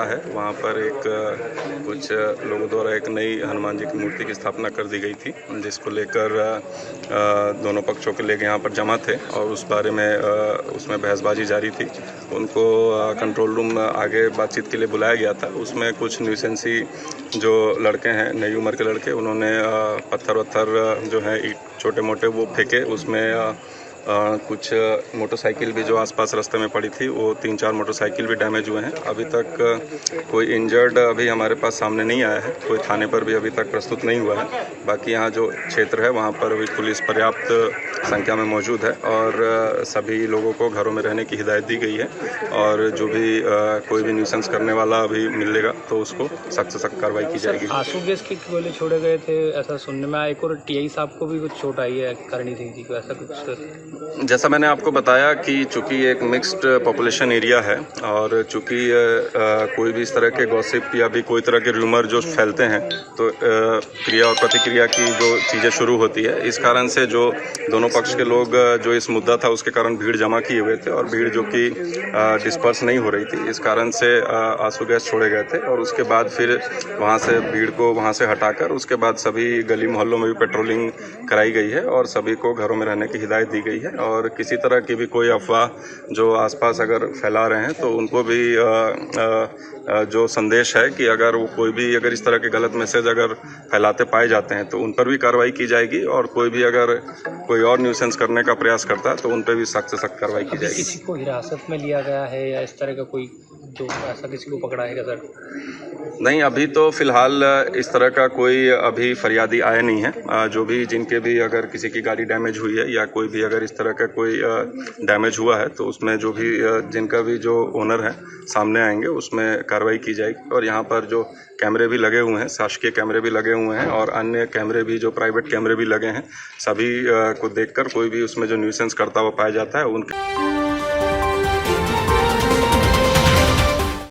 है वहाँ पर एक कुछ लोगों द्वारा एक नई हनुमान जी की मूर्ति की स्थापना कर दी गई थी, जिसको लेकर दोनों पक्षों के लोग यहाँ पर जमा थे और उस बारे में उसमें बहसबाजी जारी थी। उनको कंट्रोल रूम आगे बातचीत के लिए बुलाया गया था। उसमें कुछ न्यूसेंसी जो लड़के हैं, नई उम्र के लड़के, उन्होंने पत्थर वत्थर जो है छोटे मोटे वो फेंके। उसमें कुछ मोटरसाइकिल भी जो आसपास रास्ते में पड़ी थी, वो 3-4 मोटरसाइकिल भी डैमेज हुए हैं। अभी तक कोई इंजर्ड अभी हमारे पास सामने नहीं आया है, कोई थाने पर भी अभी तक प्रस्तुत नहीं हुआ है। बाकी यहाँ जो क्षेत्र है वहाँ पर अभी पुलिस पर्याप्त संख्या में मौजूद है और सभी लोगों को घरों में रहने की हिदायत दी गई है और जो भी कोई भी न्यूसेंस करने वाला अभी मिलेगा तो उसको सख्त से सख्त कार्रवाई की जाएगी। आंसू गैस के गोले छोड़े गए थे ऐसा सुनने में आया। एक और टीआई साहब को भी कुछ चोट आई है, करणी सिंह जी को, ऐसा कुछ। जैसा मैंने आपको बताया कि चूँकि एक मिक्स्ड पॉपुलेशन एरिया है और चूँकि कोई भी इस तरह के गॉसिप या भी कोई तरह के र्यूमर जो फैलते हैं तो क्रिया और प्रतिक्रिया की जो चीज़ें शुरू होती है, इस कारण से जो दोनों पक्ष के लोग जो इस मुद्दा था उसके कारण भीड़ जमा किए हुए थे और भीड़ जो कि डिस्पर्स नहीं हो रही थी, इस कारण से आंसू गैस छोड़े गए थे और उसके बाद फिर वहाँ से भीड़ को वहाँ से हटाकर उसके बाद सभी गली मोहल्लों में भी पेट्रोलिंग कराई गई है और सभी को घरों में रहने की हिदायत दी गई है। और किसी तरह की भी कोई अफवाह जो आसपास अगर फैला रहे हैं तो उनको भी जो संदेश है कि अगर वो कोई भी अगर इस तरह के गलत मैसेज अगर फैलाते पाए जाते हैं तो उन पर भी कार्रवाई की जाएगी और कोई भी अगर कोई और न्यूसेंस करने का प्रयास करता है तो उन पर भी सख्त से सख्त कार्रवाई की जाएगी। किसी को हिरासत में लिया गया है या इस तरह का कोई जो ऐसा किसी को पकड़ा है सर? नहीं, अभी तो फिलहाल इस तरह का कोई अभी फरियादी आया नहीं है। जो भी जिनके भी अगर किसी की गाड़ी डैमेज हुई है या कोई भी अगर इस तरह का कोई डैमेज हुआ है तो उसमें जो भी जिनका भी जो ओनर है सामने आएंगे, उसमें कार्रवाई की जाएगी। और यहाँ पर जो कैमरे भी लगे हुए हैं, शासकीय कैमरे भी लगे हुए हैं और अन्य कैमरे भी जो प्राइवेट कैमरे भी लगे हैं, सभी को देखकर कोई भी उसमें जो न्यूसेंस करता हुआ पाया जाता है उनके